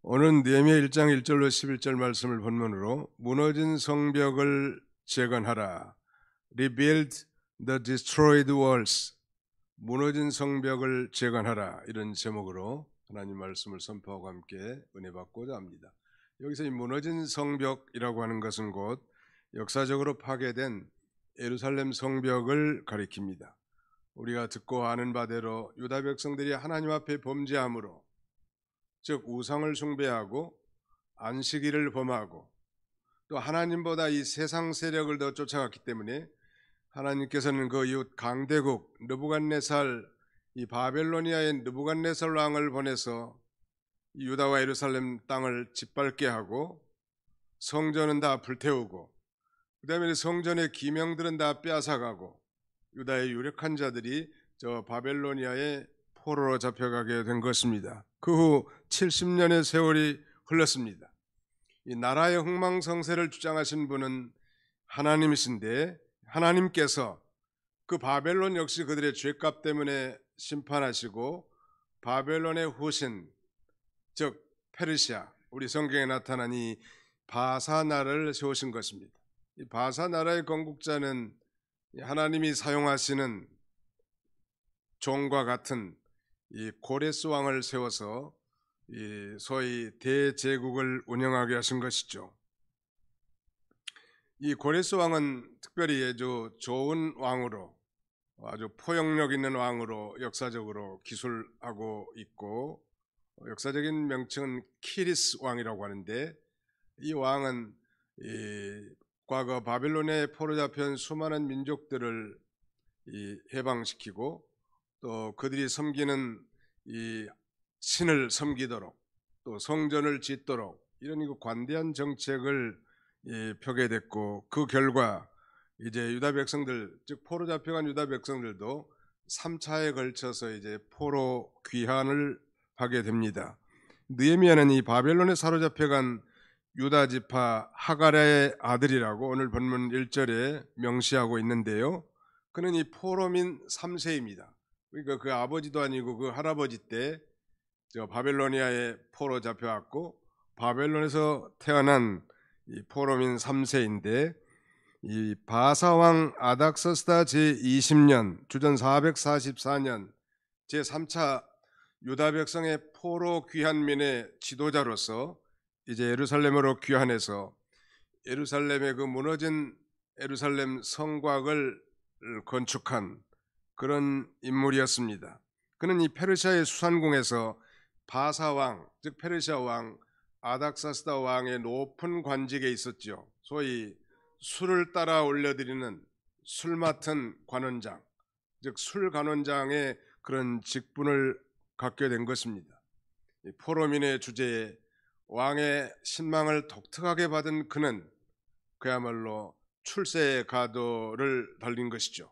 오늘 느헤미야 1장 1절로 11절 말씀을 본문으로 무너진 성벽을 재건하라, Rebuild the destroyed walls, 무너진 성벽을 재건하라, 이런 제목으로 하나님 말씀을 선포하고 함께 은혜 받고자 합니다. 여기서 이 무너진 성벽이라고 하는 것은 곧 역사적으로 파괴된 예루살렘 성벽을 가리킵니다. 우리가 듣고 아는 바대로 유다 백성들이 하나님 앞에 범죄함으로, 즉 우상을 숭배하고 안식일을 범하고 또 하나님보다 이 세상 세력을 더 쫓아갔기 때문에 하나님께서는 그 이웃 강대국 느부갓네살, 이 바벨로니아의 느부갓네살 왕을 보내서 유다와 예루살렘 땅을 짓밟게 하고 성전은 다 불태우고 그 다음에 성전의 기명들은 다 빼앗아가고 유다의 유력한 자들이 저 바벨로니아의 포로로 잡혀가게 된 것입니다. 그 후 70년의 세월이 흘렀습니다. 이 나라의 흥망성쇠를 주장하신 분은 하나님이신데 하나님께서 그 바벨론 역시 그들의 죄값 때문에 심판하시고 바벨론의 후신, 즉 페르시아, 우리 성경에 나타난 이 바사나라를 세우신 것입니다. 이 바사나라의 건국자는 하나님이 사용하시는 종과 같은 이 고레스 왕을 세워서 이 소위 대제국을 운영하게 하신 것이죠. 이 고레스 왕은 특별히 아주 좋은 왕으로, 아주 포용력 있는 왕으로 역사적으로 기술하고 있고, 역사적인 명칭은 키리스 왕이라고 하는데, 이 왕은 과거 바벨론에 포로 잡혀온 수많은 민족들을 해방시키고 또 그들이 섬기는 이 신을 섬기도록 또 성전을 짓도록 이런 관대한 정책을 펴게 됐고, 그 결과 이제 유다 백성들, 즉 포로 잡혀간 유다 백성들도 3차에 걸쳐서 이제 포로 귀환을 하게 됩니다. 느헤미야는 이 바벨론에 사로잡혀간 유다 지파 하가랴의 아들이라고 오늘 본문 1절에 명시하고 있는데요. 그는 이 포로민 3세입니다. 그러니까 그 아버지도 아니고 그 할아버지 때 저 바벨로니아에 포로 잡혀왔고 바벨론에서 태어난 이 포로민 3세인데, 이 바사왕 아닥사스다 제20년 주전 444년 제3차 유다 백성의 포로 귀환민의 지도자로서 이제 예루살렘으로 귀환해서 예루살렘의 그 무너진 예루살렘 성곽을 건축한 그런 인물이었습니다. 그는 이 페르시아의 수산궁에서 바사왕, 즉 페르시아 왕 아닥사스다 왕의 높은 관직에 있었죠. 소위 술을 따라 올려드리는 술 맡은 관원장, 즉 술관원장의 그런 직분을 갖게 된 것입니다. 포로민의 주제에 왕의 신망을 독특하게 받은 그는 그야말로 출세의 가도를 달린 것이죠.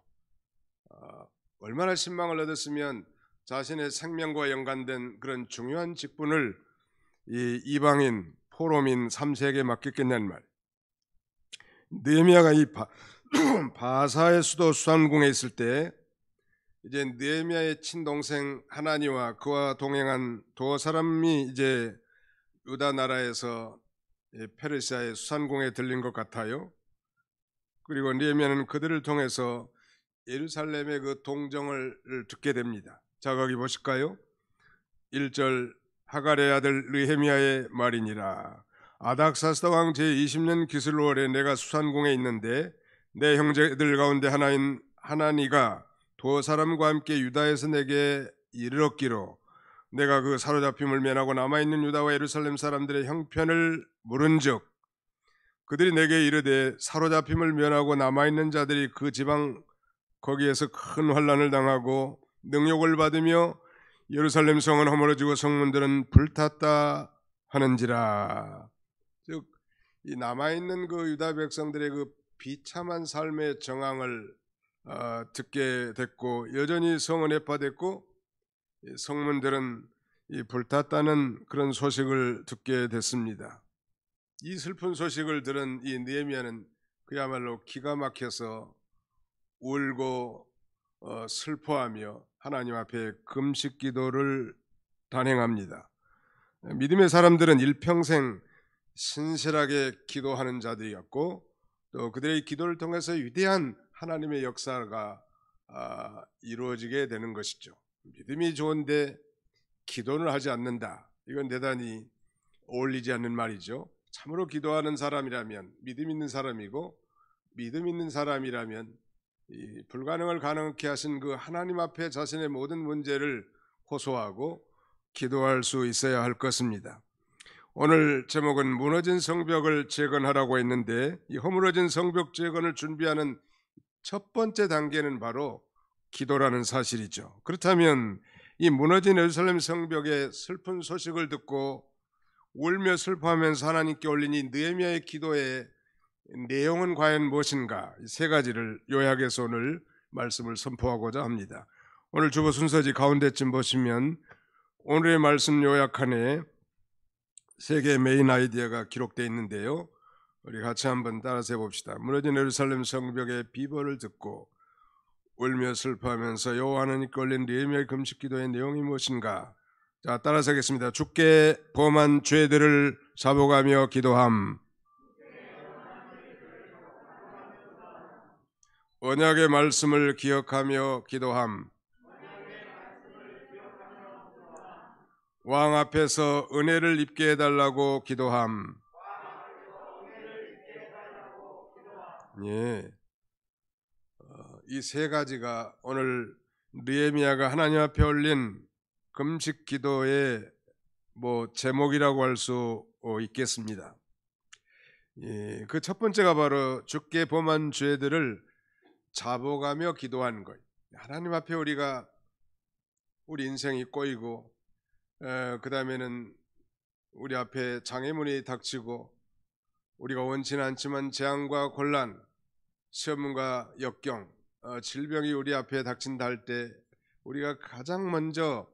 얼마나 신망을 얻었으면 자신의 생명과 연관된 그런 중요한 직분을 이 이방인 포로민 3세에게 맡겼겠냐는 말. 느헤미야가 이 바사의 수도 수산궁에 있을 때 이제 느헤미야의 친동생 하나니와 그와 동행한 두 사람이 이제 유다 나라에서 페르시아의 수산궁에 들린 것 같아요. 그리고 느헤미야는 그들을 통해서 예루살렘의 그 동정을 듣게 됩니다. 자, 거기 보실까요? 1절 하갈의 아들 느헤미야의 말이니라. 아닥사스다 왕 제20년 기슬월에 내가 수산궁에 있는데 내 형제들 가운데 하나인 하나니가 두 사람과 함께 유다에서 내게 이르렀기로 내가 그 사로잡힘을 면하고 남아있는 유다와 예루살렘 사람들의 형편을 물은즉 그들이 내게 이르되 사로잡힘을 면하고 남아있는 자들이 그 지방 거기에서 큰 환난을 당하고 능욕을 받으며 예루살렘 성은 허물어지고 성문들은 불탔다 하는지라. 즉 이 남아있는 그 유다 백성들의 그 비참한 삶의 정황을 듣게 됐고, 여전히 성은 해파됐고 성문들은 불탔다는 그런 소식을 듣게 됐습니다. 이 슬픈 소식을 들은 이 느헤미야는 그야말로 기가 막혀서 울고 슬퍼하며 하나님 앞에 금식 기도를 단행합니다. 믿음의 사람들은 일평생 신실하게 기도하는 자들이었고 또 그들의 기도를 통해서 위대한 하나님의 역사가 이루어지게 되는 것이죠. 믿음이 좋은데 기도를 하지 않는다. 이건 대단히 어울리지 않는 말이죠. 참으로 기도하는 사람이라면 믿음 있는 사람이고 믿음 있는 사람이라면 이 불가능을 가능케 하신 그 하나님 앞에 자신의 모든 문제를 호소하고 기도할 수 있어야 할 것입니다. 오늘 제목은 무너진 성벽을 재건하라고 했는데 이 허물어진 성벽 재건을 준비하는 첫 번째 단계는 바로 기도라는 사실이죠. 그렇다면 이 무너진 예루살렘 성벽의 슬픈 소식을 듣고 울며 슬퍼하면서 하나님께 올린 이 느헤미야의 기도의 내용은 과연 무엇인가? 세 가지를 요약해서 오늘 말씀을 선포하고자 합니다. 오늘 주보 순서지 가운데쯤 보시면 오늘의 말씀 요약안에 세 개의 메인 아이디어가 기록되어 있는데요. 우리 같이 한번 따라서 해봅시다. 무너진 예루살렘 성벽의 비벌을 듣고 울며 슬퍼하면서 여호와 하나님께 올린 느헤미야의 금식 기도의 내용이 무엇인가? 자, 따라서 하겠습니다. 주께 범한 죄들을 자복하며 기도함. 언약의 말씀을 기억하며 기도함. 왕 앞에서 은혜를 입게 해달라고 기도함. 예, 이 세 가지가 오늘 느헤미야가 하나님 앞에 올린 금식 기도의 제목이라고 할 수 있겠습니다. 예, 그 첫 번째가 바로 주께 범한 죄들을 자복하며 기도하는 것. 하나님 앞에 우리가 우리 인생이 꼬이고 그 다음에는 우리 앞에 장애물이 닥치고 우리가 원치는 않지만 재앙과 곤란, 시험과 역경, 질병이 우리 앞에 닥친다 할 때 우리가 가장 먼저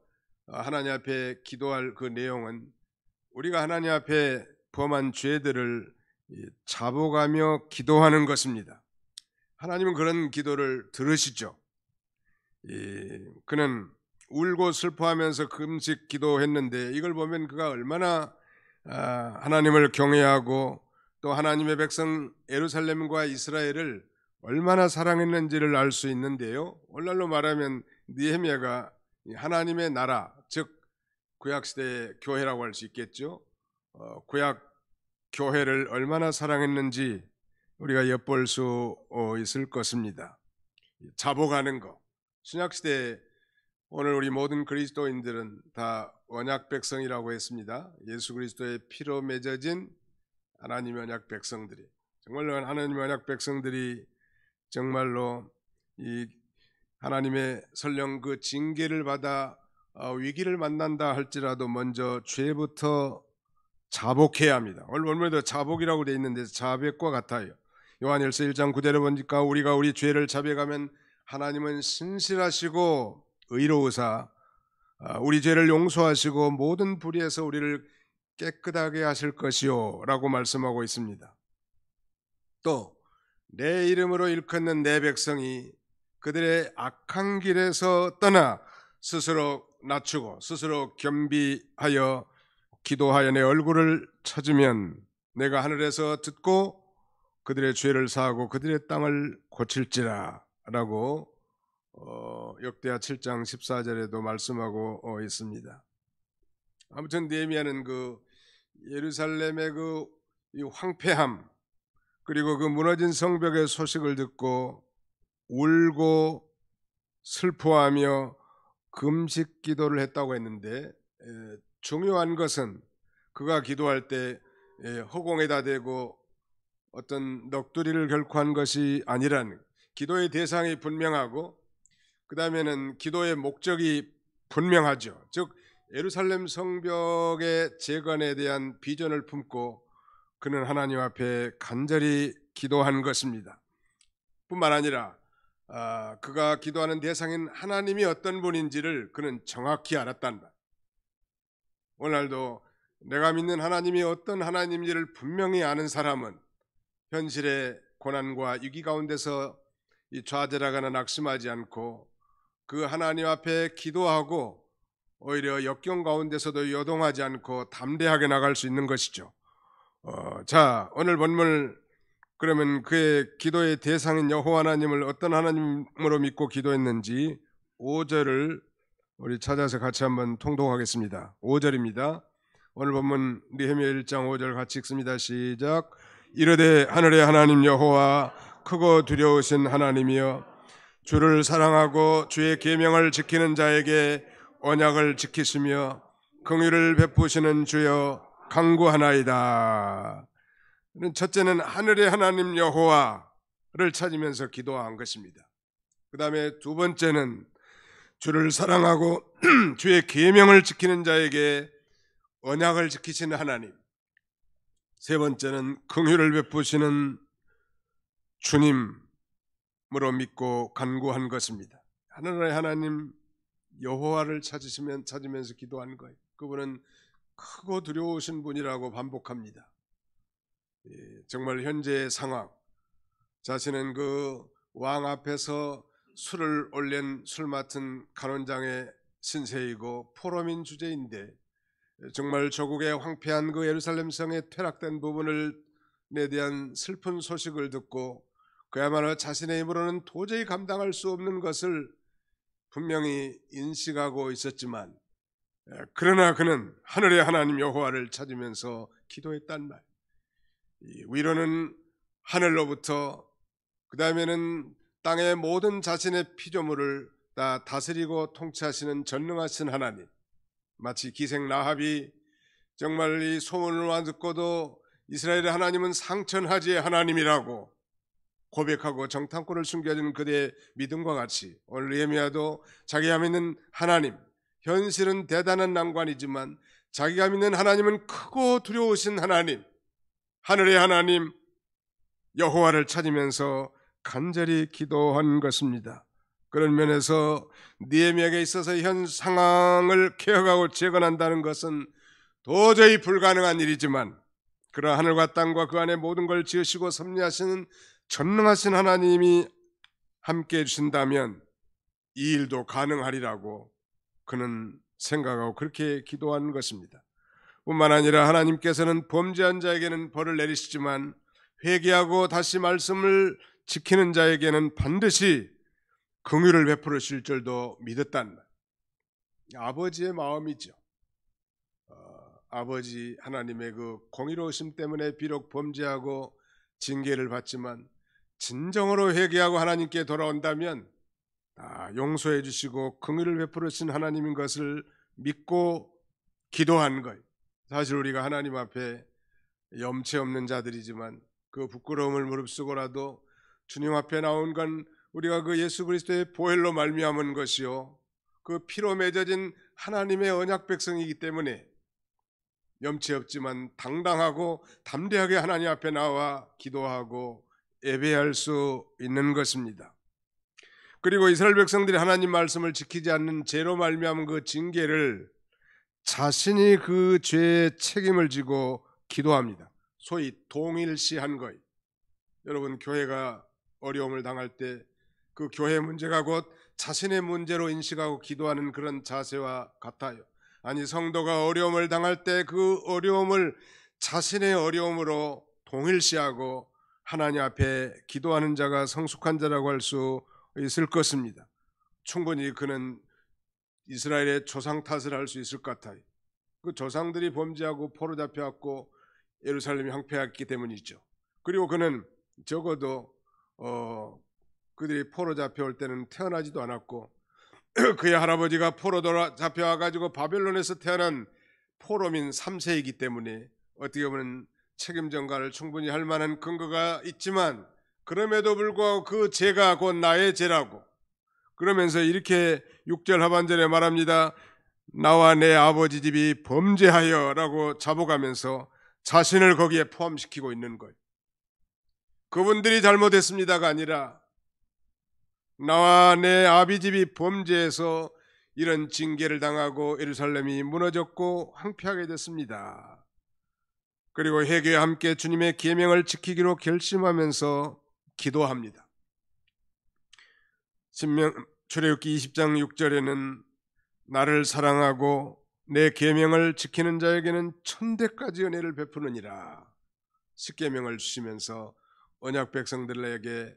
하나님 앞에 기도할 그 내용은 우리가 하나님 앞에 범한 죄들을 자복하며 기도하는 것입니다. 하나님은 그런 기도를 들으시죠. 그는 울고 슬퍼하면서 금식 기도했는데 이걸 보면 그가 얼마나 하나님을 경외하고 또 하나님의 백성 예루살렘과 이스라엘을 얼마나 사랑했는지를 알 수 있는데요. 오늘날로 말하면 느헤미야가 하나님의 나라, 즉 구약시대의 교회라고 할 수 있겠죠. 구약 교회를 얼마나 사랑했는지 우리가 엿볼 수 있을 것입니다. 자복하는 것. 신약시대에 오늘 우리 모든 그리스도인들은 다 언약 백성이라고 했습니다. 예수 그리스도의 피로 맺어진 하나님의 언약 백성들이, 정말로 하나님의 언약 백성들이 정말로 이 하나님의 설령 그 징계를 받아 위기를 만난다 할지라도 먼저 죄부터 자복해야 합니다. 오늘도 자복이라고 되어 있는데 자백과 같아요. 요한일서 1장 9절에 보니까 우리가 우리 죄를 자백하면 하나님은 신실하시고 의로우사 우리 죄를 용서하시고 모든 불의에서 우리를 깨끗하게 하실 것이요 라고 말씀하고 있습니다. 또 내 이름으로 일컫는 내 백성이 그들의 악한 길에서 떠나 스스로 낮추고 스스로 겸비하여 기도하여 내 얼굴을 찾으면 내가 하늘에서 듣고 그들의 죄를 사하고 그들의 땅을 고칠지라 라고 역대하 7장 14절에도 말씀하고 있습니다. 아무튼 느헤미야는 그 예루살렘의 그 황폐함 그리고 그 무너진 성벽의 소식을 듣고 울고 슬퍼하며 금식 기도를 했다고 했는데 중요한 것은 그가 기도할 때 허공에다 대고 어떤 넋두리를 결코 한 것이 아니란, 기도의 대상이 분명하고 그 다음에는 기도의 목적이 분명하죠. 즉 예루살렘 성벽의 재건에 대한 비전을 품고 그는 하나님 앞에 간절히 기도한 것입니다. 뿐만 아니라 그가 기도하는 대상인 하나님이 어떤 분인지를 그는 정확히 알았단다. 오늘날도 내가 믿는 하나님이 어떤 하나님인지를 분명히 아는 사람은 현실의 고난과 위기 가운데서 좌절하거나 낙심하지 않고 그 하나님 앞에 기도하고 오히려 역경 가운데서도 요동하지 않고 담대하게 나갈 수 있는 것이죠. 자, 오늘 본문 그러면 그의 기도의 대상인 여호와 하나님을 어떤 하나님으로 믿고 기도했는지 5절을 우리 찾아서 같이 한번 통독하겠습니다. 5절입니다. 오늘 본문 느헤미야 1장 5절 같이 읽습니다. 시작. 이르되 하늘의 하나님 여호와 크고 두려우신 하나님이여 주를 사랑하고 주의 계명을 지키는 자에게 언약을 지키시며 긍휼을 베푸시는 주여 간구하나이다. 첫째는 하늘의 하나님 여호와를 찾으면서 기도한 것입니다. 그 다음에 두 번째는 주를 사랑하고 주의 계명을 지키는 자에게 언약을 지키시는 하나님. 세 번째는 긍휼을 베푸시는 주님으로 믿고 간구한 것입니다. 하늘의 하나님 여호와를 찾으면서 기도한 거예요. 그분은 크고 두려우신 분이라고 반복합니다. 정말 현재의 상황, 자신은 그 왕 앞에서 술을 올린 술 맡은 간원장의 신세이고 포로민 주제인데 정말 조국의 황폐한 그 예루살렘 성에 퇴락된 부분에 대한 슬픈 소식을 듣고 그야말로 자신의 힘으로는 도저히 감당할 수 없는 것을 분명히 인식하고 있었지만 그러나 그는 하늘의 하나님 여호와를 찾으면서 기도했단 말. 위로는 하늘로부터, 그 다음에는 땅의 모든 자신의 피조물을 다 다스리고 통치하시는 전능하신 하나님. 마치 기생 라합이 정말 이 소문을 듣고도 이스라엘의 하나님은 상천하지의 하나님이라고 고백하고 정탐꾼을 숨겨주는 그대의 믿음과 같이 오늘 느헤미야도 자기가 믿는 하나님, 현실은 대단한 난관이지만 자기가 믿는 하나님은 크고 두려우신 하나님, 하늘의 하나님 여호와를 찾으면서 간절히 기도한 것입니다. 그런 면에서 느헤미야에게 있어서 현 상황을 개혁하고 재건한다는 것은 도저히 불가능한 일이지만 그러나 하늘과 땅과 그 안에 모든 걸 지으시고 섭리하시는 전능하신 하나님이 함께해 주신다면 이 일도 가능하리라고 그는 생각하고 그렇게 기도한 것입니다. 뿐만 아니라 하나님께서는 범죄한 자에게는 벌을 내리시지만 회개하고 다시 말씀을 지키는 자에게는 반드시 긍휼을 베풀으실 줄도 믿었단 말. 아버지의 마음이죠. 아버지 하나님의 그 공의로우심 때문에 비록 범죄하고 징계를 받지만 진정으로 회개하고 하나님께 돌아온다면 용서해 주시고 긍휼을 베풀으신 하나님인 것을 믿고 기도한 거예요. 사실 우리가 하나님 앞에 염치 없는 자들이지만 그 부끄러움을 무릅쓰고라도 주님 앞에 나온 건 우리가 그 예수 그리스도의 보혈로 말미암은 것이요 그 피로 맺어진 하나님의 언약 백성이기 때문에 염치 없지만 당당하고 담대하게 하나님 앞에 나와 기도하고 예배할 수 있는 것입니다. 그리고 이스라엘 백성들이 하나님 말씀을 지키지 않는 죄로 말미암은 그 징계를 자신이 그 죄의 책임을 지고 기도합니다. 소위 동일시한 거예요. 여러분, 교회가 어려움을 당할 때 그 교회 문제가 곧 자신의 문제로 인식하고 기도하는 그런 자세와 같아요. 아니, 성도가 어려움을 당할 때 그 어려움을 자신의 어려움으로 동일시하고 하나님 앞에 기도하는 자가 성숙한 자라고 할 수 있을 것입니다. 충분히 그는 이스라엘의 조상 탓을 할 수 있을 것 같아요. 그 조상들이 범죄하고 포로 잡혀왔고 예루살렘이 황폐했기 때문이죠. 그리고 그는 적어도 그들이 포로 잡혀올 때는 태어나지도 않았고 그의 할아버지가 포로 잡혀와가지고 바벨론에서 태어난 포로민 3세이기 때문에 어떻게 보면 책임 전가를 충분히 할 만한 근거가 있지만 그럼에도 불구하고 그 죄가 곧 나의 죄라고 그러면서 이렇게 6절 하반절에 말합니다. 나와 내 아버지 집이 범죄하여 라고 자복하면서 자신을 거기에 포함시키고 있는 거예요. 그분들이 잘못했습니다가 아니라 나와 내 아비 집이 범죄해서 이런 징계를 당하고 예루살렘이 무너졌고 황폐하게 됐습니다. 그리고 회개와 함께 주님의 계명을 지키기로 결심하면서 기도합니다. 출애굽기 20장 6절에는 나를 사랑하고 내 계명을 지키는 자에게는 천대까지 은혜를 베푸느니라. 십계명을 주시면서 언약 백성들에게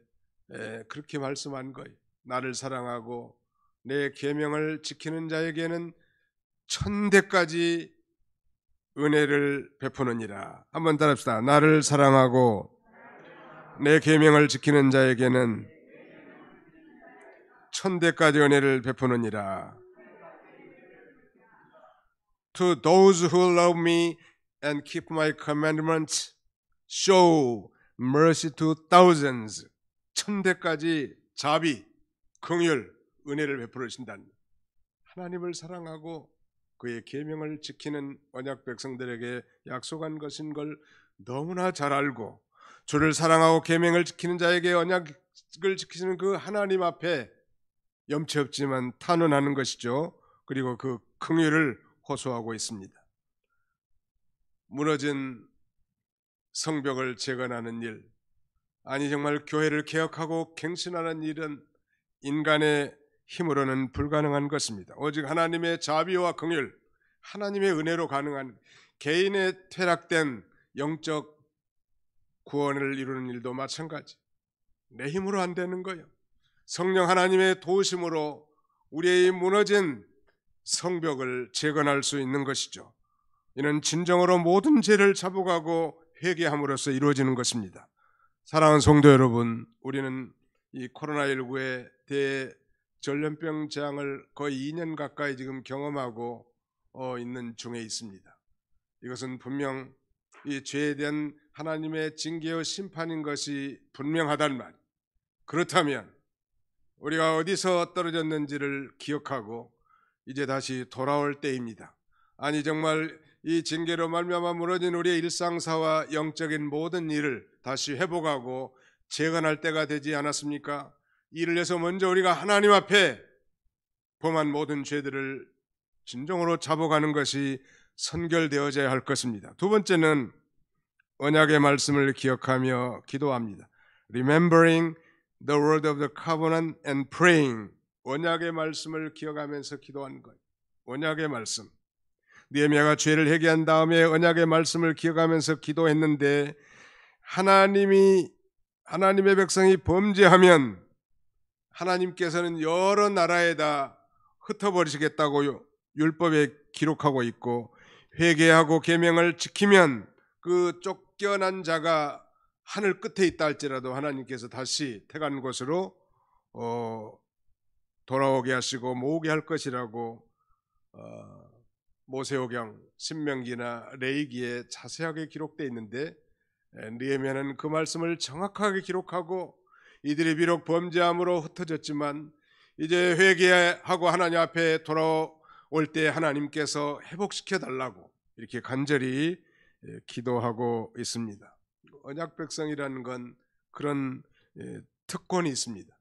그렇게 말씀한 거예요. 나를 사랑하고 내 계명을 지키는 자에게는 천대까지 은혜를 베푸느니라. 한번 따라합시다. 나를 사랑하고 내 계명을 지키는 자에게는 천대까지 은혜를 베푸느니라. To those who love me and keep my commandments, show mercy to thousands. 천대까지 자비, 긍휼, 은혜를 베풀으신다는 하나님을 사랑하고 그의 계명을 지키는 언약 백성들에게 약속한 것인 걸 너무나 잘 알고 주를 사랑하고 계명을 지키는 자에게 언약을 지키시는 그 하나님 앞에 염치 없지만 탄원하는 것이죠. 그리고 그 긍휼을 호소하고 있습니다. 무너진 성벽을 재건하는 일, 아니 정말 교회를 개혁하고 갱신하는 일은 인간의 힘으로는 불가능한 것입니다. 오직 하나님의 자비와 긍휼, 하나님의 은혜로 가능한, 개인의 퇴락된 영적 구원을 이루는 일도 마찬가지. 내 힘으로 안 되는 거예요. 성령 하나님의 도우심으로 우리의 무너진 성벽을 재건할 수 있는 것이죠. 이는 진정으로 모든 죄를 자복하고 회개함으로써 이루어지는 것입니다. 사랑하는 성도 여러분, 우리는 이 코로나19의 대전염병 재앙을 거의 2년 가까이 지금 경험하고 있는 중에 있습니다. 이것은 분명 이 죄에 대한 하나님의 징계와 심판인 것이 분명하단 말. 그렇다면 우리가 어디서 떨어졌는지를 기억하고 이제 다시 돌아올 때입니다. 아니 정말 이 징계로 말미암아 무너진 우리의 일상사와 영적인 모든 일을 다시 회복하고 재건할 때가 되지 않았습니까? 이를 위해서 먼저 우리가 하나님 앞에 범한 모든 죄들을 진정으로 자복하는 것이 선결되어져야 할 것입니다. 두 번째는 언약의 말씀을 기억하며 기도합니다. Remembering the word of the covenant and praying. 언약의 말씀을 기억하면서 기도하는 것. 언약의 말씀. 느헤미야가 죄를 회개한 다음에 언약의 말씀을 기억하면서 기도했는데 하나님의 백성이 범죄하면 하나님께서는 여러 나라에다 흩어버리시겠다고 율법에 기록하고 있고, 회개하고 계명을 지키면 그 쫓겨난 자가 하늘 끝에 있다 할지라도 하나님께서 다시 택한 곳으로 돌아오게 하시고 모으게 할 것이라고 모세오경, 신명기나 레위기에 자세하게 기록되어 있는데, 느헤미야는 그 말씀을 정확하게 기록하고 이들이 비록 범죄함으로 흩어졌지만 이제 회개하고 하나님 앞에 돌아올 때 하나님께서 회복시켜 달라고 이렇게 간절히 기도하고 있습니다. 언약 백성이라는 건 그런 특권이 있습니다.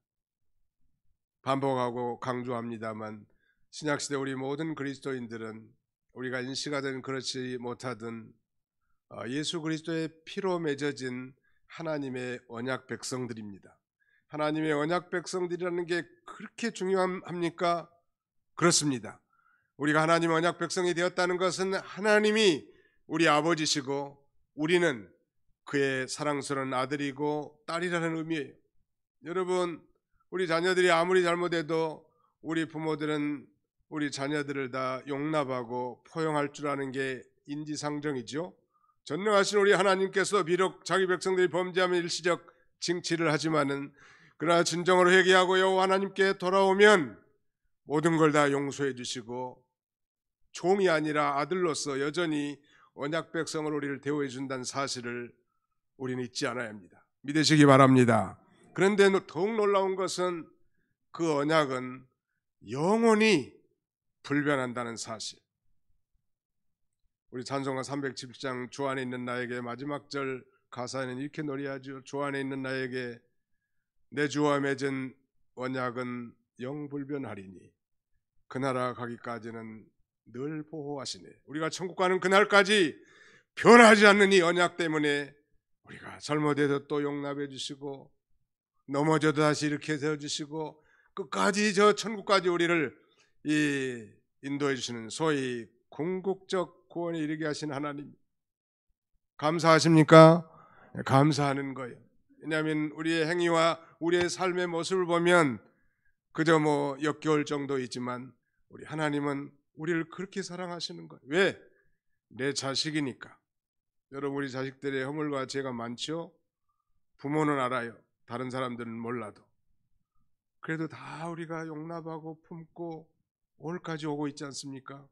반복하고 강조합니다만 신약시대 우리 모든 그리스도인들은 우리가 인식하든 그렇지 못하든 예수 그리스도의 피로 맺어진 하나님의 언약 백성들입니다. 하나님의 언약 백성들이라는 게 그렇게 중요합니까? 그렇습니다. 우리가 하나님의 언약 백성이 되었다는 것은 하나님이 우리 아버지시고 우리는 그의 사랑스러운 아들이고 딸이라는 의미예요. 여러분, 우리 자녀들이 아무리 잘못해도 우리 부모들은 우리 자녀들을 다 용납하고 포용할 줄 아는 게 인지상정이죠. 전능하신 우리 하나님께서 비록 자기 백성들이 범죄하면 일시적 징치를 하지만은 그러나 진정으로 회개하고 여호와 하나님께 돌아오면 모든 걸 다 용서해 주시고 종이 아니라 아들로서 여전히 언약 백성을 우리를 대우해 준다는 사실을 우리는 잊지 않아야 합니다. 믿으시기 바랍니다. 그런데 더욱 놀라운 것은 그 언약은 영원히 불변한다는 사실. 우리 찬송가 317장 주 안에 있는 나에게 마지막 절 가사에는 이렇게 노래하죠. 주 안에 있는 나에게 내 주와 맺은 언약은 영불변하리니 그 나라 가기까지는 늘 보호하시네. 우리가 천국 가는 그날까지 변하지 않는 이 언약 때문에 우리가 잘못해도 또 용납해 주시고 넘어져도 다시 이렇게 세워주시고 끝까지 저 천국까지 우리를 이 인도해 주시는 소위 궁극적 구원에 이르게 하신 하나님, 감사하십니까? 감사하는 거예요. 왜냐하면 우리의 행위와 우리의 삶의 모습을 보면 그저 뭐 역겨울 정도이지만 우리 하나님은 우리를 그렇게 사랑하시는 거예요. 왜? 내 자식이니까. 여러분, 우리 자식들의 허물과 죄가 많죠? 부모는 알아요. 다른 사람들은 몰라도. 그래도 다 우리가 용납하고 품고 오늘까지 오고 있지 않습니까?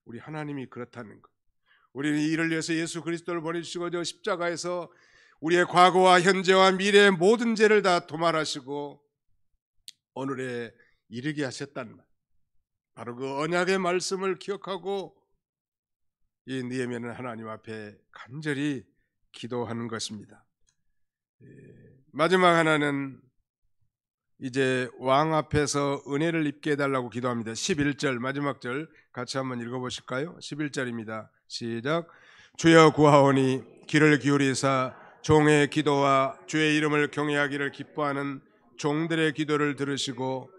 우리 하나님이 그렇다는 것. 우리는 이를 위해서 예수 그리스도를 보내주시고 저 십자가에서 우리의 과거와 현재와 미래의 모든 죄를 다 도말하시고 오늘에 이르게 하셨단 말. 바로 그 언약의 말씀을 기억하고 이 느헤미야는 하나님 앞에 간절히 기도하는 것입니다. 마지막 하나는 이제 왕 앞에서 은혜를 입게 해달라고 기도합니다. 11절 마지막 절 같이 한번 읽어보실까요? 11절입니다. 시작. 주여 구하오니 귀를 기울이사 종의 기도와 주의 이름을 경외하기를 기뻐하는 종들의 기도를 들으시고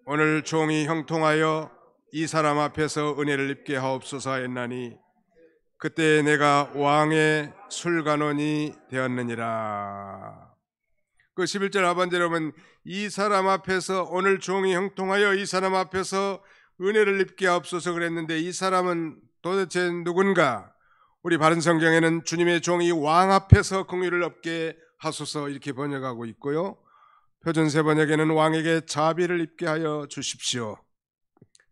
오늘 종이 형통하여 이 사람 앞에서 은혜를 입게 하옵소서 했나니 그때 내가 왕의 술관원이 되었느니라. 그 11절 하반절에 보면 이 사람 앞에서 오늘 종이 형통하여 이 사람 앞에서 은혜를 입게 하옵소서 그랬는데 이 사람은 도대체 누군가? 우리 바른 성경에는 주님의 종이 왕 앞에서 긍휼을 얻게 하소서 이렇게 번역하고 있고요. 표준세 번역에는 왕에게 자비를 입게 하여 주십시오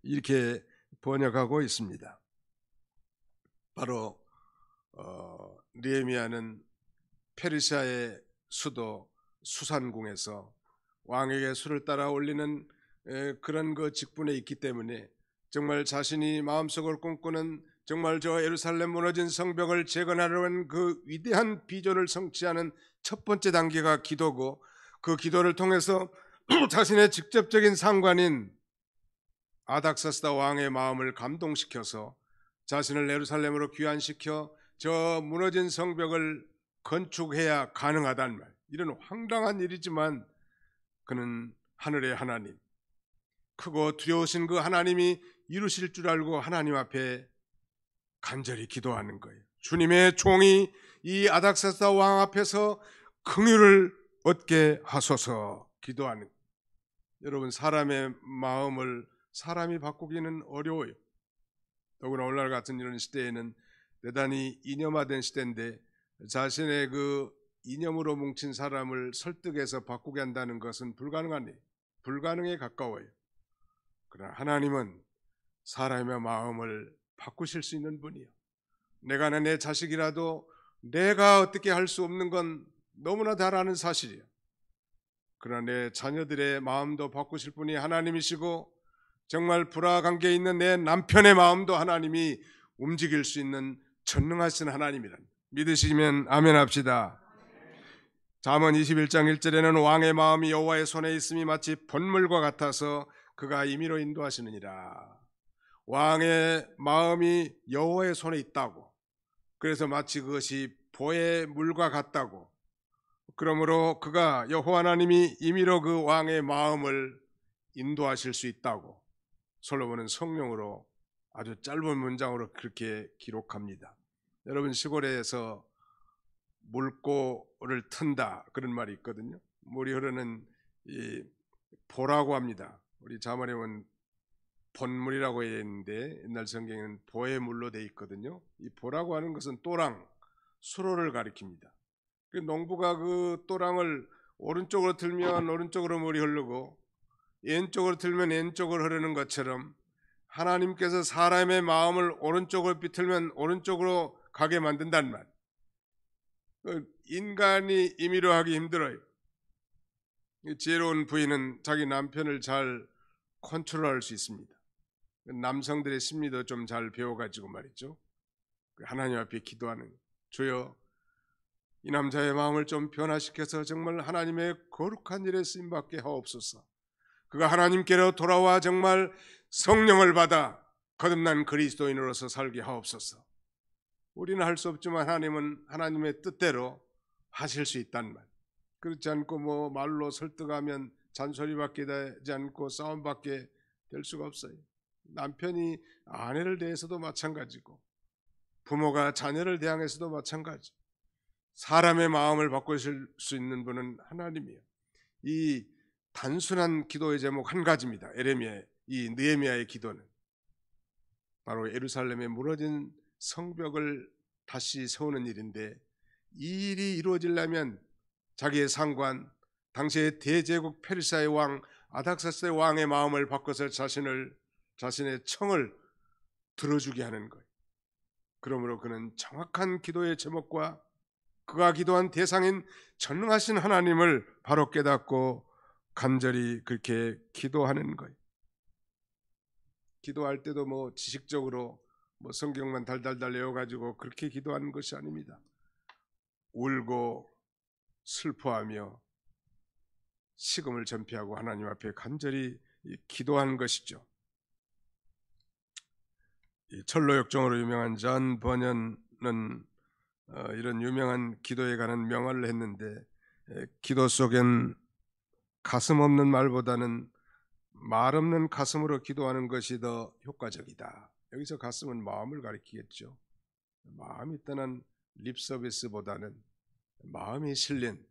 이렇게 번역하고 있습니다. 바로 느헤미야는 페르시아의 수도 수산궁에서 왕에게 술을 따라 올리는 그런 그 직분에 있기 때문에 정말 자신이 마음속으로 꿈꾸는 정말 저 예루살렘 무너진 성벽을 재건하려는 그 위대한 비전을 성취하는 첫 번째 단계가 기도고 그 기도를 통해서 자신의 직접적인 상관인 아닥사스다 왕의 마음을 감동시켜서 자신을 예루살렘으로 귀환시켜 저 무너진 성벽을 건축해야 가능하단 말. 이런 황당한 일이지만 그는 하늘의 하나님, 크고 두려우신 그 하나님이 이루실 줄 알고 하나님 앞에 간절히 기도하는 거예요. 주님의 종이 이 아닥사스다 왕 앞에서 긍휼을 얻게 하소서 기도하는 거예요. 여러분, 사람의 마음을 사람이 바꾸기는 어려워요. 더구나 오늘날 같은 이런 시대에는 대단히 이념화된 시대인데 자신의 그 이념으로 뭉친 사람을 설득해서 바꾸게 한다는 것은 불가능에 가까워요. 그러나 하나님은 사람의 마음을 바꾸실 수 있는 분이요. 내가 내 자식이라도 내가 어떻게 할 수 없는 건 너무나 잘 아는 사실이에요. 그러나 내 자녀들의 마음도 바꾸실 분이 하나님이시고 정말 불화 관계에 있는 내 남편의 마음도 하나님이 움직일 수 있는 전능하신 하나님이란 믿으시면 아멘 합시다. 잠언 21장 1절에는 왕의 마음이 여호와의 손에 있음이 마치 번물과 같아서 그가 임의로 인도하시느니라. 왕의 마음이 여호와의 손에 있다고, 그래서 마치 그것이 보의 물과 같다고, 그러므로 그가 여호와 하나님이 임의로 그 왕의 마음을 인도하실 수 있다고 솔로몬은 성령으로 아주 짧은 문장으로 그렇게 기록합니다. 여러분, 시골에서 물고를 튼다 그런 말이 있거든요. 물이 흐르는 이 보라고 합니다. 우리 자문에 보면 본물이라고 해야 했는데 옛날 성경에는 보의 물로 돼 있거든요. 이 보라고 하는 것은 또랑, 수로를 가리킵니다. 그 농부가 그 또랑을 오른쪽으로 틀면 오른쪽으로 물이 흐르고 왼쪽으로 틀면 왼쪽으로 흐르는 것처럼 하나님께서 사람의 마음을 오른쪽으로 비틀면 오른쪽으로 가게 만든단 말. 인간이 임의로 하기 힘들어요. 지혜로운 부인은 자기 남편을 잘 컨트롤할 수 있습니다. 남성들의 심리도 좀 잘 배워가지고 말이죠. 하나님 앞에 기도하는, 주여 이 남자의 마음을 좀 변화시켜서 정말 하나님의 거룩한 일에 쓰임받게 하옵소서. 그가 하나님께로 돌아와 정말 성령을 받아 거듭난 그리스도인으로서 살게 하옵소서. 우리는 할 수 없지만 하나님은 하나님의 뜻대로 하실 수 있단 말. 그렇지 않고 뭐 말로 설득하면 잔소리밖에 되지 않고 싸움밖에 될 수가 없어요. 남편이 아내를 대해서도 마찬가지고 부모가 자녀를 대항해서도 마찬가지. 사람의 마음을 바꾸실 수 있는 분은 하나님이에요. 이 단순한 기도의 제목 한 가지입니다. 이 느헤미야의 기도는 바로 예루살렘에 무너진 성벽을 다시 세우는 일인데, 이 일이 이루어지려면 자기의 상관, 당시의 대제국 페르시아의 왕 아닥사스의 왕의 마음을 바꿔서 자신의 청을 들어주게 하는 거예요. 그러므로 그는 정확한 기도의 제목과 그가 기도한 대상인 전능하신 하나님을 바로 깨닫고 간절히 그렇게 기도하는 거예요. 기도할 때도 지식적으로 성경만 달달달 외워가지고 그렇게 기도하는 것이 아닙니다. 울고 슬퍼하며 식음을 전폐하고 하나님 앞에 간절히 기도하는 것이죠. 이 철로역정으로 유명한 존 버년은 이런 유명한 기도에 관한 명언을 했는데, 기도 속엔 가슴 없는 말보다는 말 없는 가슴으로 기도하는 것이 더 효과적이다. 여기서 가슴은 마음을 가리키겠죠. 마음이 떠난 립 서비스보다는 마음이 실린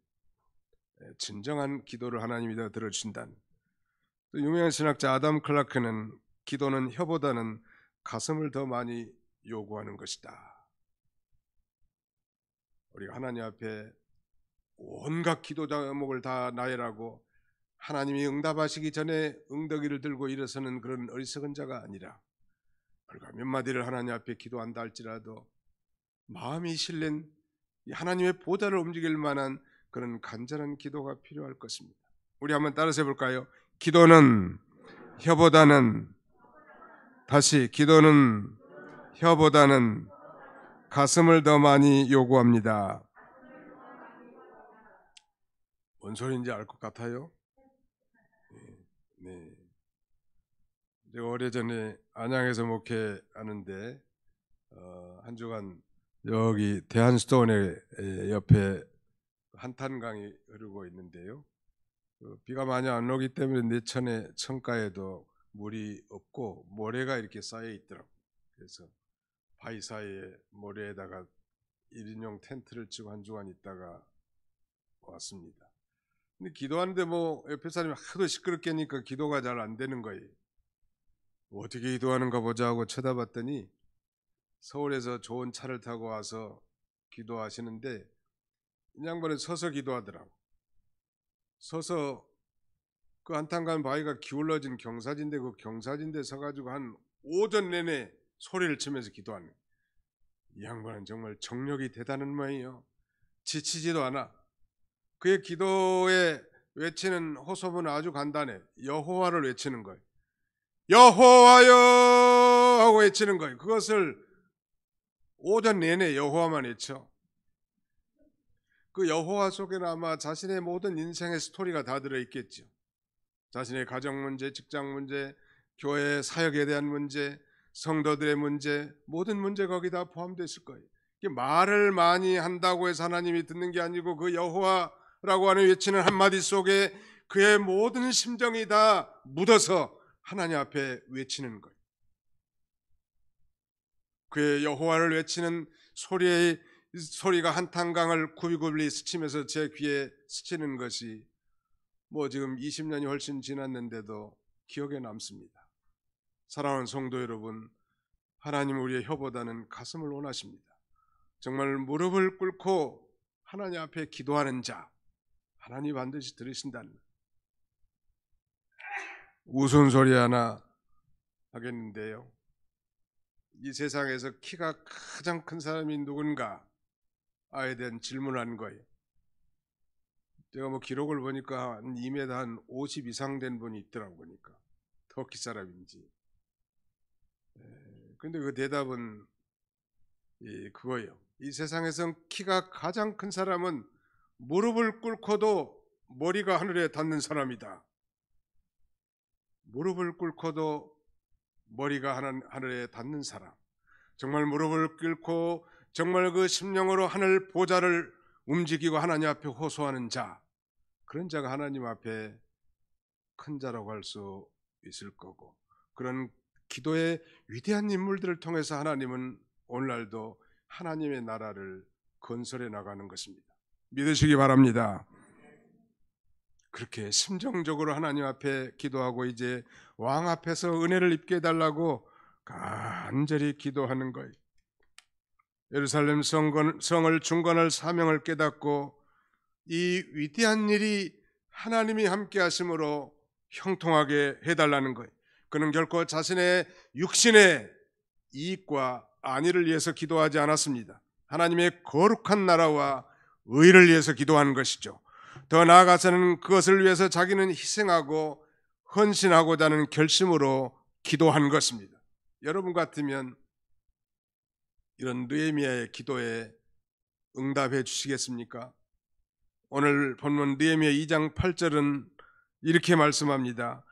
진정한 기도를 하나님이 더 들어주신다는. 또 유명한 신학자 아담 클라크는 기도는 혀보다는 가슴을 더 많이 요구하는 것이다. 우리가 하나님 앞에 온갖 기도 제목을 다 나열하고 하나님이 응답하시기 전에 응덕이를 들고 일어서는 그런 어리석은 자가 아니라, 불과 몇 마디를 하나님 앞에 기도한다 할지라도 마음이 실린 하나님의 보좌를 움직일 만한 그런 간절한 기도가 필요할 것입니다. 우리 한번 따라서 해볼까요? 기도는 혀보다는 가슴을 더 많이 요구합니다. 뭔 소리인지 알 것 같아요? 네. 제가 오래전에 안양에서 목회하는데 한 주간 여기 대한스토원의 옆에 한탄강이 흐르고 있는데요. 비가 많이 안 오기 때문에 내천의 청가에도 물이 없고 모래가 이렇게 쌓여 있더라고요. 그래서 바위 사이에 모래에다가 1인용 텐트를 치고 한 주간 있다가 왔습니다. 근데 기도하는데 옆에 사람이 하도 시끄럽게 하니까 기도가 잘 안 되는 거예요. 어떻게 기도하는가 보자 하고 쳐다봤더니 서울에서 좋은 차를 타고 와서 기도하시는데 이 양반은 서서 기도하더라고. 서서 그 한탄강 바위가 기울어진 경사진데 그 경사진데 서가지고 한 오전 내내 소리를 치면서 기도하는 거예요. 이 양반은 정말 정력이 대단한 모양이에요. 지치지도 않아. 그의 기도에 외치는 호소문은 아주 간단해. 여호와를 외치는 거예요. 여호와여 하고 외치는 거예요. 그것을 오전 내내 여호와만 외쳐. 그 여호와 속에는 아마 자신의 모든 인생의 스토리가 다 들어있겠죠. 자신의 가정 문제, 직장 문제, 교회 사역에 대한 문제, 성도들의 문제, 모든 문제가 거기 다 포함되어 있을 거예요. 말을 많이 한다고 해서 하나님이 듣는 게 아니고 그 여호와라고 하는 외치는 한마디 속에 그의 모든 심정이 다 묻어서 하나님 앞에 외치는 거예요. 그의 여호와를 외치는 소리가 한탄강을 굽이굽이 스치면서 제 귀에 스치는 것이 지금 20년이 훨씬 지났는데도 기억에 남습니다. 사랑하는 성도 여러분, 하나님은 우리의 혀보다는 가슴을 원하십니다. 정말 무릎을 꿇고 하나님 앞에 기도하는 자, 하나님 반드시 들으신다는. 우스운소리 하나 하겠는데요, 이 세상에서 키가 가장 큰 사람이 누군가 아에 대한 질문한 거예요. 제가 기록을 보니까 한 2m 한 50 이상 된 분이 있더라고. 보니까 터키 사람인지. 근데 그 대답은 그거예요. 이 세상에서 키가 가장 큰 사람은 무릎을 꿇고도 머리가 하늘에 닿는 사람이다. 무릎을 꿇고도 머리가 하늘에 닿는 사람. 정말 무릎을 꿇고 정말 그 심령으로 하늘 보좌를 움직이고 하나님 앞에 호소하는 자, 그런 자가 하나님 앞에 큰 자라고 할 수 있을 거고, 그런 기도의 위대한 인물들을 통해서 하나님은 오늘날도 하나님의 나라를 건설해 나가는 것입니다. 믿으시기 바랍니다. 그렇게 심정적으로 하나님 앞에 기도하고 이제 왕 앞에서 은혜를 입게 해달라고 간절히 기도하는 거예요. 예루살렘 성을 중건할 사명을 깨닫고 이 위대한 일이 하나님이 함께 하심으로 형통하게 해달라는 거예요. 그는 결코 자신의 육신의 이익과 안위를 위해서 기도하지 않았습니다. 하나님의 거룩한 나라와 의를 위해서 기도하는 것이죠. 더 나아가서는 그것을 위해서 자기는 희생하고 헌신하고자 하는 결심으로 기도한 것입니다. 여러분 같으면 이런 느헤미야의 기도에 응답해 주시겠습니까? 오늘 본문 느헤미야 2장 8절은 이렇게 말씀합니다.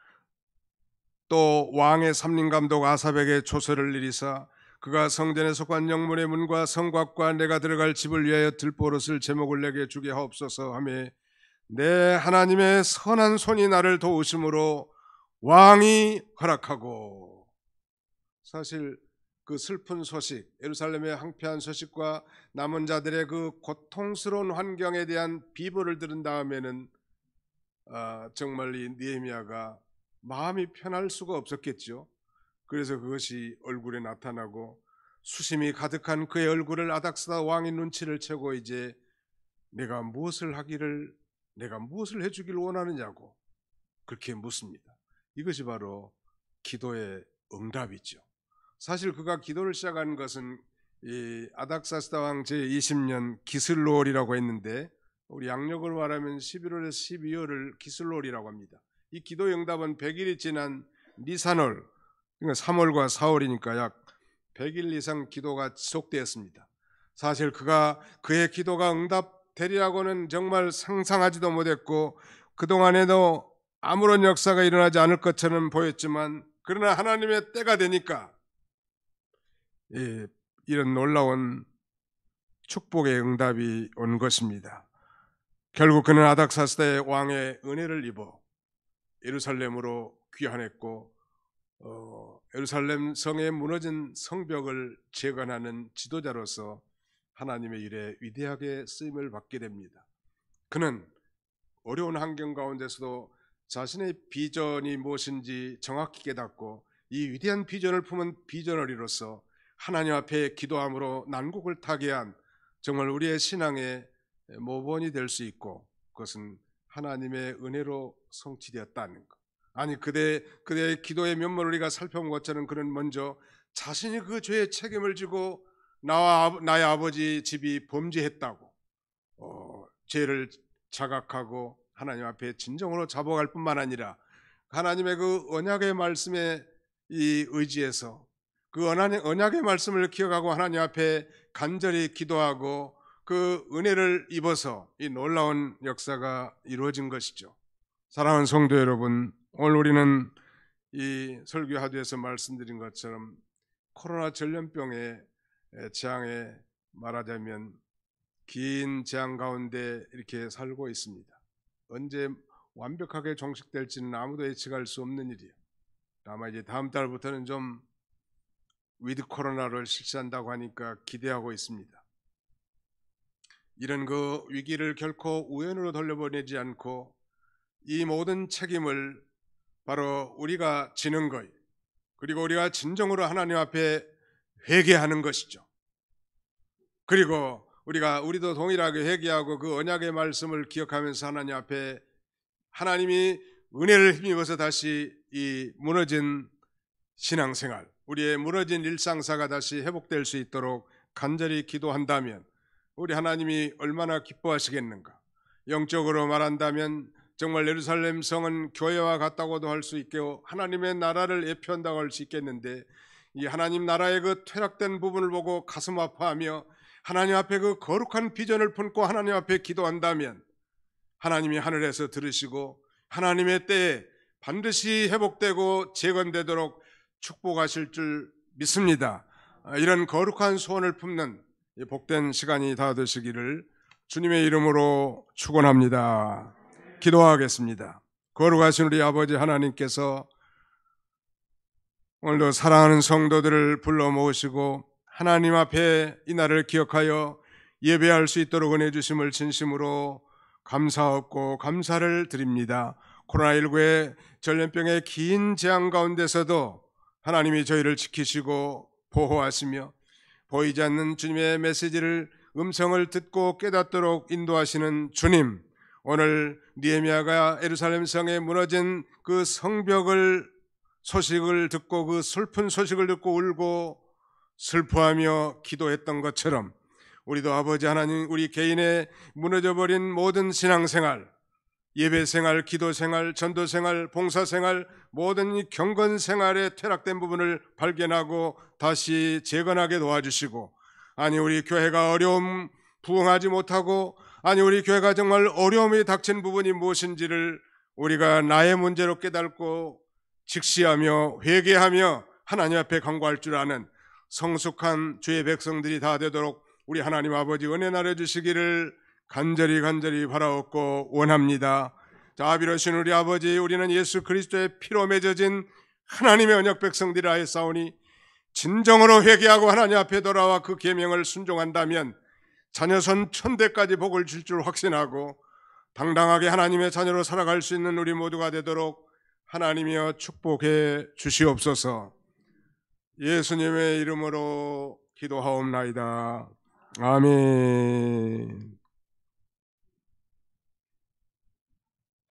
또 왕의 삼림감독 아삽에게 조서를 내리사 그가 성전에 속한 영문의 문과 성곽과 내가 들어갈 집을 위하여 들보릇을 제목을 내게 주게 하옵소서 하며 내 하나님의 선한 손이 나를 도우심으로 왕이 허락하고. 사실 그 슬픈 소식, 예루살렘의 황폐한 소식과 남은 자들의 그 고통스러운 환경에 대한 비보를 들은 다음에는 정말 이 느헤미야가 마음이 편할 수가 없었겠죠. 그래서 그것이 얼굴에 나타나고 수심이 가득한 그의 얼굴을 아닥사다 왕이 눈치를 채고 이제 내가 무엇을 해주기를 원하느냐고 그렇게 묻습니다. 이것이 바로 기도의 응답이죠. 사실 그가 기도를 시작한 것은 이 아닥사스다 왕 제20년 기슬롤이라고 했는데 우리 양력으로 말하면 11월에서 12월을 기슬롤이라고 합니다. 이 기도의 응답은 100일이 지난 니산월, 그러니까 3월과 4월이니까 약 100일 이상 기도가 지속되었습니다. 사실 그의 기도가 응답되리라고는 정말 상상하지도 못했고 그동안에도 아무런 역사가 일어나지 않을 것처럼 보였지만 그러나 하나님의 때가 되니까 이런 놀라운 축복의 응답이 온 것입니다. 결국 그는 아닥사스다의 왕의 은혜를 입어 예루살렘으로 귀환했고 예루살렘 성에 무너진 성벽을 재건하는 지도자로서 하나님의 일에 위대하게 쓰임을 받게 됩니다. 그는 어려운 환경 가운데서도 자신의 비전이 무엇인지 정확히 깨닫고 이 위대한 비전을 품은 비전어리로서 하나님 앞에 기도함으로 난국을 타개한 정말 우리의 신앙의 모본이 될 수 있고 그것은 하나님의 은혜로 성취되었다는 것. 아니 그대의 기도의 면모를 우리가 살펴본 것처럼 그는 먼저 자신이 그 죄의 책임을 지고 나의 아버지 집이 범죄했다고 죄를 자각하고 하나님 앞에 진정으로 자복할 뿐만 아니라 하나님의 그 언약의 말씀에 이 의지해서 그 언약의 말씀을 기억하고 하나님 앞에 간절히 기도하고 그 은혜를 입어서 이 놀라운 역사가 이루어진 것이죠. 사랑하는 성도 여러분, 오늘 우리는 이 설교 하두에서 말씀드린 것처럼 코로나 전염병의 재앙에 말하자면 긴 재앙 가운데 이렇게 살고 있습니다. 언제 완벽하게 종식될지는 아무도 예측할 수 없는 일이에요. 아마 이제 다음 달부터는 좀 위드 코로나를 실시한다고 하니까 기대하고 있습니다. 이런 그 위기를 결코 우연으로 돌려보내지 않고 이 모든 책임을 바로 우리가 지는 것, 그리고 우리가 진정으로 하나님 앞에 회개하는 것이죠. 그리고 우리도 동일하게 회개하고 그 언약의 말씀을 기억하면서 하나님 앞에 하나님이 은혜를 힘입어서 다시 이 무너진 신앙생활, 우리의 무너진 일상사가 다시 회복될 수 있도록 간절히 기도한다면 우리 하나님이 얼마나 기뻐하시겠는가. 영적으로 말한다면 정말 예루살렘 성은 교회와 같다고도 할 수 있고 하나님의 나라를 예표한다고 할 수 있겠는데 이 하나님 나라의 그 퇴락된 부분을 보고 가슴 아파하며 하나님 앞에 그 거룩한 비전을 품고 하나님 앞에 기도한다면 하나님이 하늘에서 들으시고 하나님의 때에 반드시 회복되고 재건되도록 축복하실 줄 믿습니다. 이런 거룩한 소원을 품는 복된 시간이 다 되시기를 주님의 이름으로 축원합니다. 기도하겠습니다. 거룩하신 우리 아버지 하나님께서 오늘도 사랑하는 성도들을 불러 모으시고 하나님 앞에 이 날을 기억하여 예배할 수 있도록 은혜 주심을 진심으로 감사하고 감사를 드립니다. 코로나19의 전염병의 긴 재앙 가운데서도 하나님이 저희를 지키시고 보호하시며 보이지 않는 주님의 메시지를 음성을 듣고 깨닫도록 인도하시는 주님, 오늘 느헤미야가 예루살렘 성에 무너진 그 성벽을 소식을 듣고 그 슬픈 소식을 듣고 울고 슬퍼하며 기도했던 것처럼 우리도 아버지 하나님, 우리 개인의 무너져버린 모든 신앙생활, 예배생활, 기도생활, 전도생활, 봉사생활, 모든 이 경건생활에 퇴락된 부분을 발견하고 다시 재건하게 도와주시고, 아니 우리 교회가 어려움 부응하지 못하고, 아니 우리 교회가 정말 어려움이 닥친 부분이 무엇인지를 우리가 나의 문제로 깨닫고 직시하며 회개하며 하나님 앞에 간구할 줄 아는 성숙한 주의 백성들이 다 되도록 우리 하나님 아버지 은혜 나눠 주시기를 간절히 바라옵고 원합니다. 자, 아비로신 우리 아버지, 우리는 예수 그리스도의 피로 맺어진 하나님의 언약 백성들이라 하였사오니 진정으로 회개하고 하나님 앞에 돌아와 그 계명을 순종한다면 자녀손 천대까지 복을 줄 줄 확신하고 당당하게 하나님의 자녀로 살아갈 수 있는 우리 모두가 되도록 하나님이여 축복해 주시옵소서. 예수님의 이름으로 기도하옵나이다. 아멘.